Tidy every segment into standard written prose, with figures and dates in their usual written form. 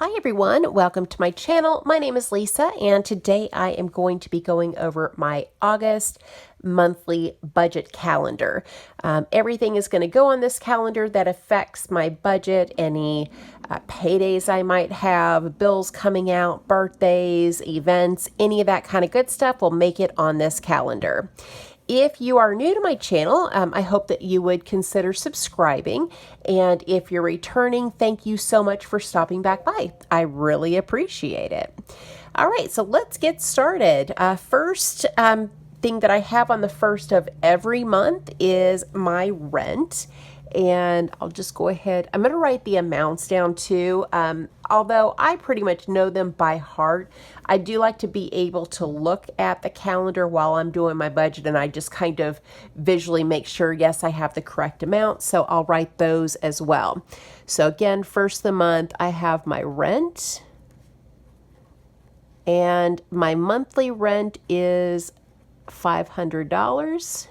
Hi everyone, welcome to my channel. My name is Lisa and today I am going to be going over my August monthly budget calendar. Everything is going to go on this calendar that affects my budget, any paydays I might have, bills coming out, birthdays, events, any of that kind of good stuff will make it on this calendar. If you are new to my channel, I hope that you would consider subscribing. And if you're returning, thank you so much for stopping back by. I really appreciate it. All right, so let's get started. First thing that I have on the first of every month is my rent. And I'll just go ahead. I'm going to write the amounts down too. Although I pretty much know them by heart, I do like to be able to look at the calendar while I'm doing my budget, and I just kind of visually make sure, yes, I have the correct amount. So I'll write those as well. So again, first of the month, I have my rent. And my monthly rent is $500.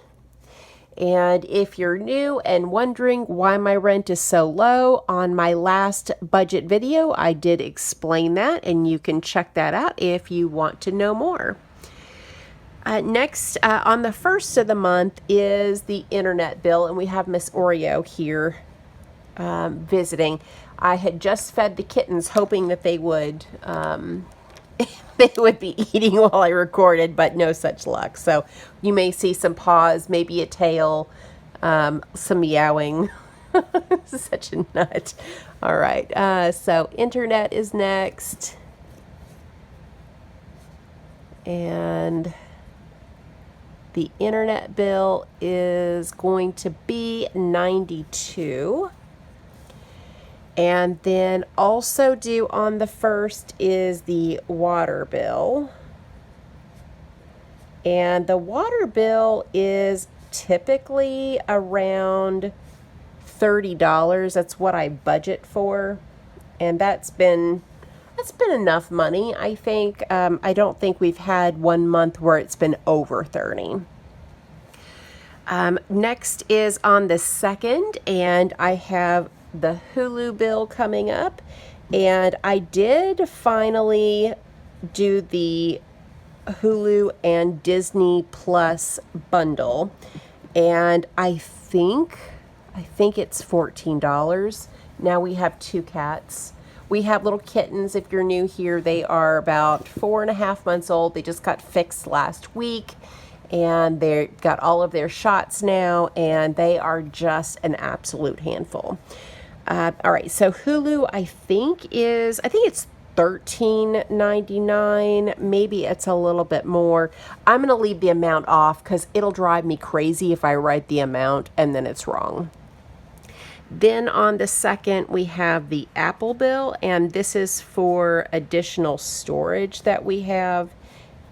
And if you're new and wondering why my rent is so low, on my last budget video, I did explain that, and you can check that out if you want to know more. Next, on the first of the month is the internet bill, and we have Miss Oreo here visiting. I had just fed the kittens, hoping that they would they would be eating while I recorded, but no such luck. So you may see some paws, maybe a tail, some meowing. Such a nut. All right, so internet is next. And the internet bill is going to be $92. And then also due on the 1st is the water bill. And the water bill is typically around $30. That's what I budget for. And that's been enough money, I think. I don't think we've had one month where it's been over 30. Next is on the 2nd, and I have the Hulu bill coming up, and I did finally do the Hulu and Disney Plus bundle, and I think it's $14. Now we have 2 cats. We have little kittens. If you're new here, they are about 4.5 months old. They just got fixed last week, and they got all of their shots now, and they are just an absolute handful. All right, so Hulu, I think it's $13.99. Maybe it's a little bit more. I'm going to leave the amount off because it'll drive me crazy if I write the amount and then it's wrong. Then on the 2nd, we have the Apple bill, and this is for additional storage that we have,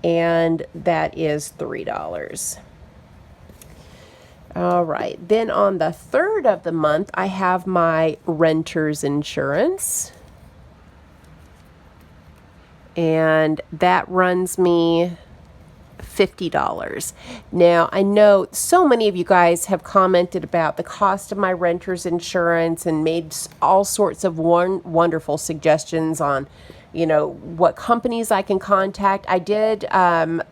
and that is $3. All right, then on the 3rd of the month, I have my renter's insurance. And that runs me $50. Now, I know so many of you guys have commented about the cost of my renter's insurance and made all sorts of wonderful suggestions on, what companies I can contact. I did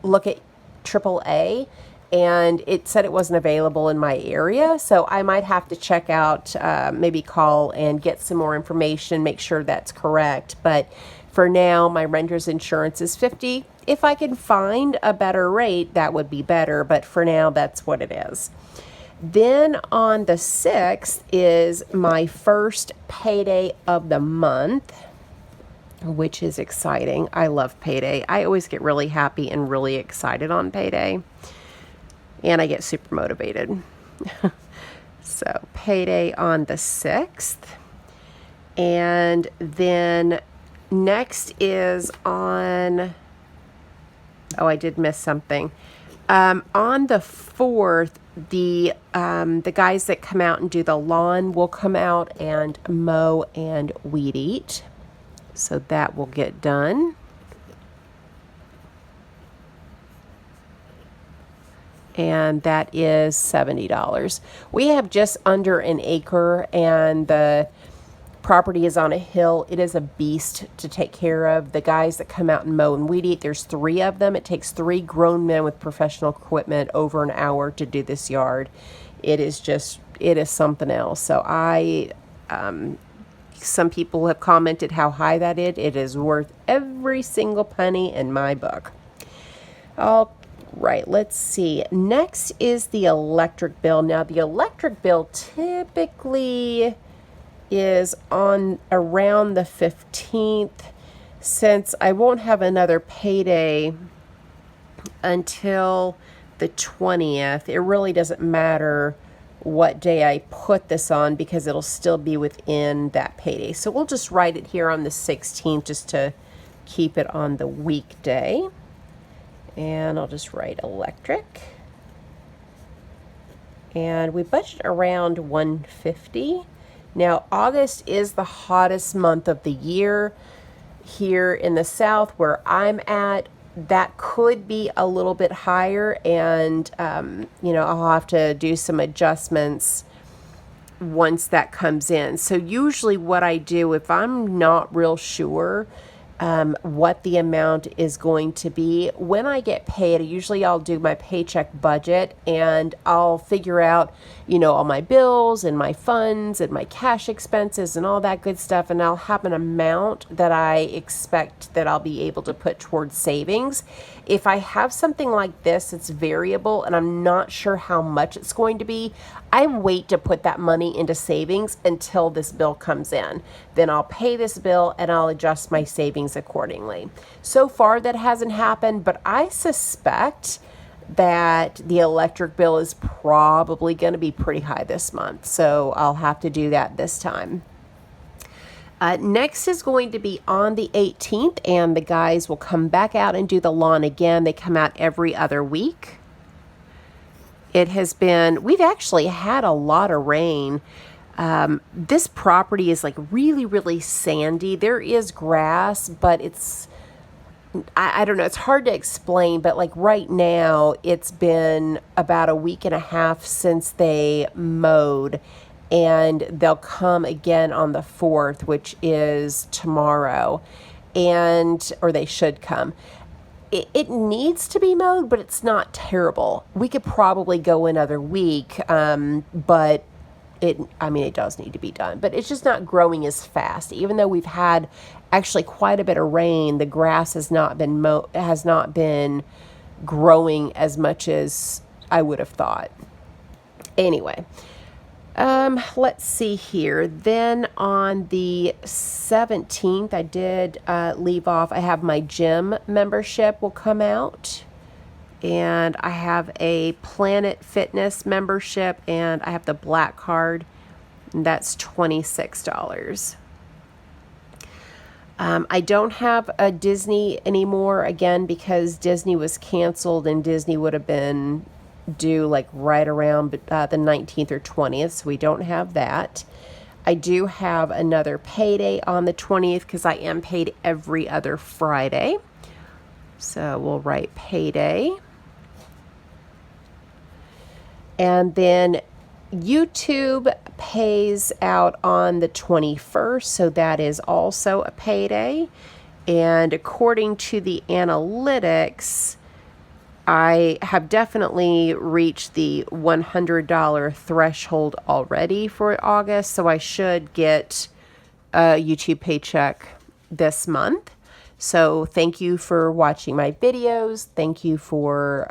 look at AAA, and it said it wasn't available in my area, so I might have to check out, maybe call and get some more information, make sure that's correct. But for now, my renter's insurance is $50. If I can find a better rate, that would be better, but for now, that's what it is. Then on the 6th is my first payday of the month, which is exciting. I love payday. I always get really happy and really excited on payday. And I get super motivated. So payday on the 6th. And then next is on, I did miss something. On the 4th, the guys that come out and do the lawn will come out and mow and weed eat. So that will get done. And that is $70. We have just under an acre, and the Property is on a hill. It is a beast to take care of. The guys that come out and mow and weed eat, there's 3 of them. It takes 3 grown men with professional equipment over an hour to do this yard. It is something else. So some people have commented how high that is. It is worth every single penny in my book. All right, let's see. Next is the electric bill. Now, the electric bill typically is on around the 15th, since I won't have another payday until the 20th. It really doesn't matter what day I put this on because it'll still be within that payday. So we'll just write it here on the 16th just to keep it on the weekday. And I'll just write electric. And we budget around $150. Now, August is the hottest month of the year here in the South where I'm at. That could be a little bit higher, and I'll have to do some adjustments once that comes in. So usually what I do, if I'm not real sure what the amount is going to be, when I get paid, usually I'll do my paycheck budget and I'll figure out, all my bills and my funds and my cash expenses and all that good stuff, and I'll have an amount that I expect that I'll be able to put towards savings. If I have something like this, it's variable and I'm not sure how much it's going to be, I wait to put that money into savings until this bill comes in. Then I'll pay this bill and I'll adjust my savings accordingly. So far that hasn't happened, but I suspect that the electric bill is probably going to be pretty high this month. So I'll have to do that this time. Next is going to be on the 18th, and the guys will come back out and do the lawn again. They come out every other week. We've actually had a lot of rain. This property is like really, really sandy. There is grass, but I don't know, it's hard to explain, but like right now, it's been about a week and a half since they mowed, and they'll come again on the 4th, which is tomorrow, or they should come. It needs to be mowed, but it's not terrible. We could probably go another week, but it does need to be done, but it's just not growing as fast. Even though we've had actually quite a bit of rain, the grass has not been growing as much as I would have thought. Anyway, let's see here. Then on the 17th, I did leave off. I have my gym membership will come out. And I have a Planet Fitness membership, and I have the Black Card, and that's $26. I don't have a Disney anymore, again, because Disney was canceled, and Disney would have been due like right around the 19th or 20th, so we don't have that. I do have another payday on the 20th because I am paid every other Friday. So we'll write payday. And then YouTube pays out on the 21st, so that is also a payday. And according to the analytics, I have definitely reached the $100 threshold already for August, so I should get a YouTube paycheck this month. So thank you for watching my videos. Thank you for,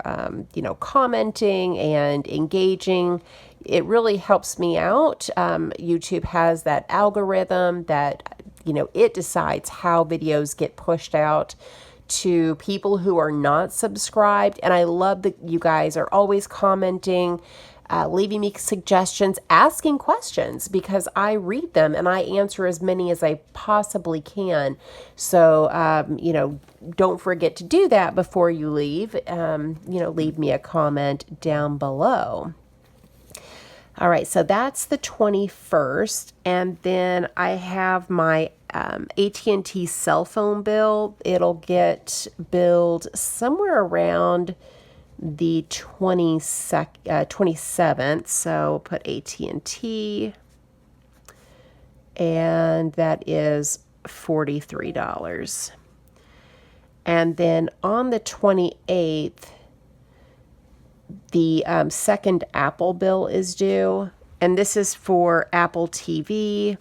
commenting and engaging. It really helps me out. YouTube has that algorithm that, it decides how videos get pushed out to people who are not subscribed. And I love that you guys are always commenting, leaving me suggestions, asking questions, because I read them and I answer as many as I possibly can. So, don't forget to do that before you leave. Leave me a comment down below. All right, so that's the 21st. And then I have my AT&T cell phone bill. It'll get billed somewhere around the 27th. So we'll put AT&T. and that is $43. And then on the 28th, the second Apple bill is due, and this is for Apple TV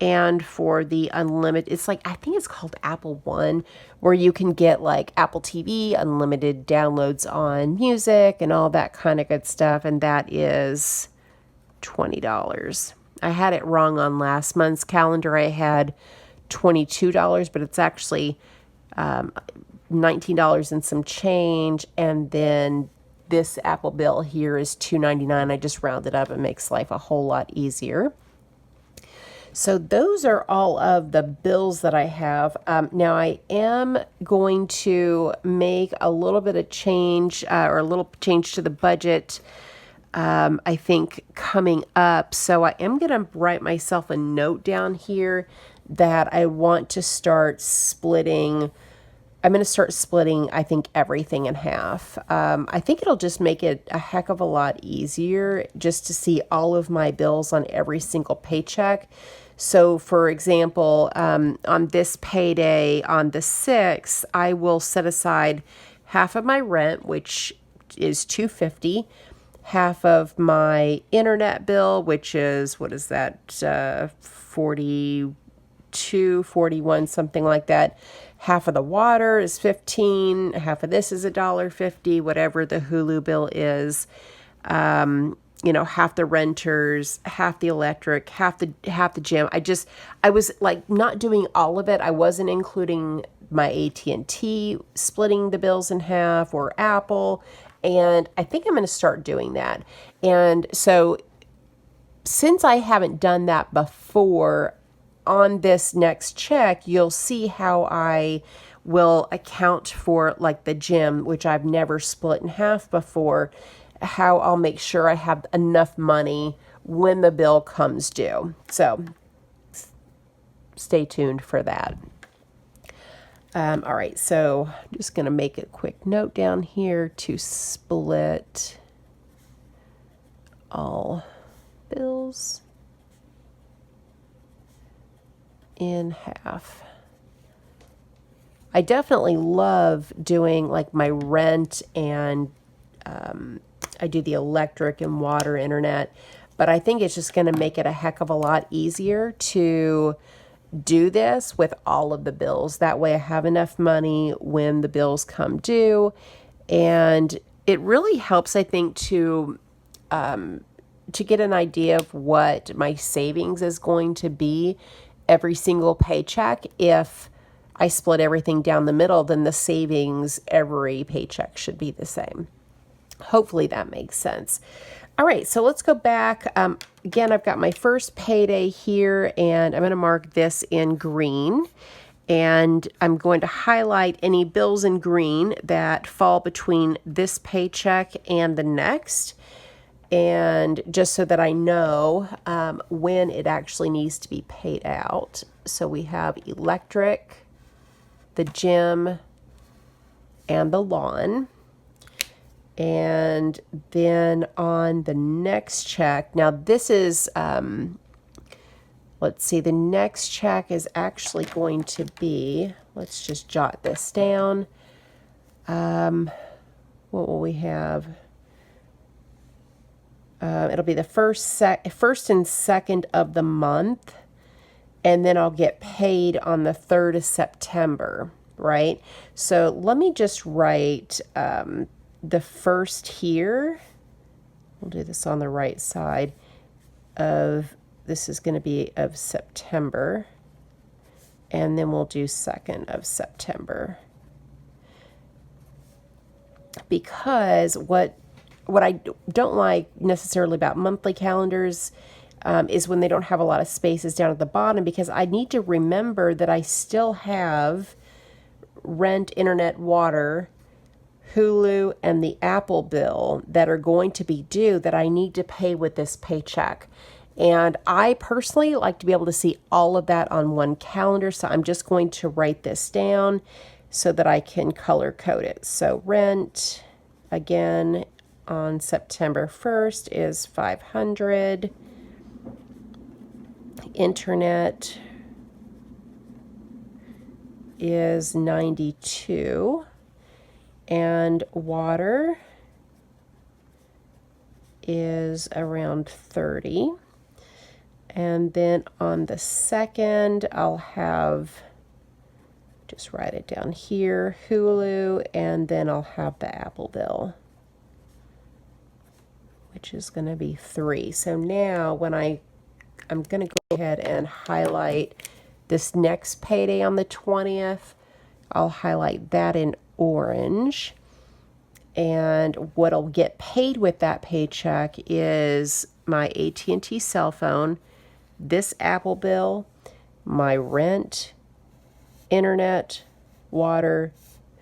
and for the unlimited. It's like, I think it's called Apple One, where you can get like Apple TV, unlimited downloads on music and all that kind of good stuff, and that is $20. I had it wrong on last month's calendar. I had $22, but it's actually $19 and some change, and then this Apple bill here is $2.99. I just rounded up. It makes life a whole lot easier. So those are all of the bills that I have. Now I am going to make a little bit of change or a little change to the budget, I think, coming up. So I am going to write myself a note down here that I want to start splitting. I'm going to start splitting, I think, everything in half. I think it'll just make it a heck of a lot easier just to see all of my bills on every single paycheck. So, for example, on this payday on the 6th, I will set aside half of my rent, which is $250, half of my internet bill, which is, what is that, 42, 41, something like that. Half of the water is $15, half of this is $1.50, whatever the Hulu bill is. Half the renters, half the electric, half the gym. I was like not doing all of it. I wasn't including my AT&T, splitting the bills in half, or Apple. And I think I'm going to start doing that. And so since I haven't done that before, on this next check, you'll see how I will account for like the gym, which I've never split in half before, how I'll make sure I have enough money when the bill comes due. So stay tuned for that. All right, so I'm just going to make a quick note down here to split all bills in half. I definitely love doing like my rent, and I do the electric and water, internet, but I think it's just going to make it a heck of a lot easier to do this with all of the bills. That way I have enough money when the bills come due, and it really helps, I think, to get an idea of what my savings is going to be every single paycheck. If I split everything down the middle, then the savings every paycheck should be the same. Hopefully that makes sense. All right, so let's go back. Again, I've got my first payday here, and I'm going to mark this in green. And I'm going to highlight any bills in green that fall between this paycheck and the next. And just so that I know when it actually needs to be paid out. So we have electric, the gym, and the lawn. And then on the next check, now this is, let's see, the next check is actually going to be, let's just jot this down. What will we have? It'll be the first and second of the month, and then I'll get paid on the 3rd of September, right? So let me just write the first here. We'll do this on the right side of, this is going to be of September, and then we'll do 2nd of September. Because what I don't like necessarily about monthly calendars is when they don't have a lot of spaces down at the bottom, because I need to remember that I still have rent, internet, water, Hulu, and the Apple bill that are going to be due that I need to pay with this paycheck. And I personally like to be able to see all of that on one calendar, so I'm just going to write this down so that I can color code it. So rent, again, on September 1st is $500. Internet is 92, and water is around 30. And then on the second, I'll have, just write it down here, Hulu, and then I'll have the Apple bill, which is going to be 3. So now when I'm going to go ahead and highlight this next payday on the 20th. I'll highlight that in orange. And what'll get paid with that paycheck is my AT&T cell phone, this Apple bill, my rent, internet, water,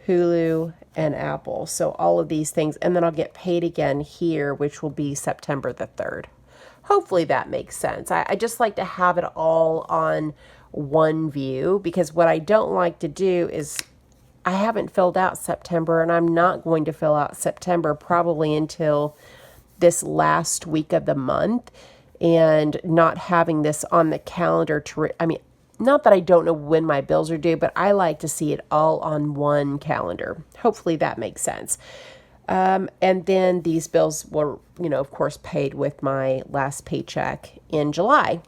Hulu, and Apple. So all of these things. And then I'll get paid again here, which will be September the 3rd. Hopefully that makes sense. I just like to have it all on one view, because what I don't like to do is I haven't filled out September, and I'm not going to fill out September probably until this last week of the month, and not having this on the calendar I mean, not that I don't know when my bills are due, but I like to see it all on one calendar. Hopefully that makes sense. And then these bills were, of course, paid with my last paycheck in July.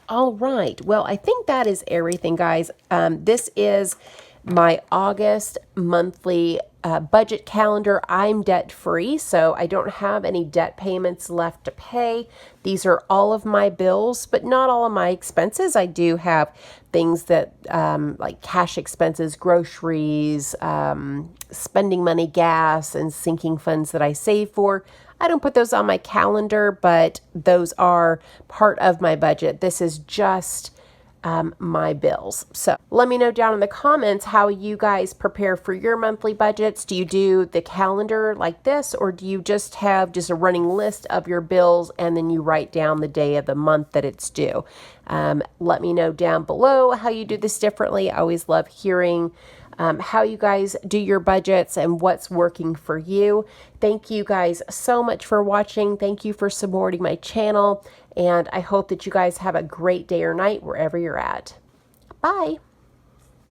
All right. Well, I think that is everything, guys. This is my August monthly budget calendar. I'm debt free, so I don't have any debt payments left to pay. These are all of my bills, but not all of my expenses. I do have things that like cash expenses, groceries, spending money, gas, and sinking funds that I save for. I don't put those on my calendar, but those are part of my budget. This is just my bills. So let me know down in the comments how you guys prepare for your monthly budgets. Do you do the calendar like this, or do you just have just a running list of your bills and then you write down the day of the month that it's due? Let me know down below how you do this differently. I always love hearing how you guys do your budgets and what's working for you. Thank you guys so much for watching. Thank you for supporting my channel. And I hope that you guys have a great day or night wherever you're at. Bye.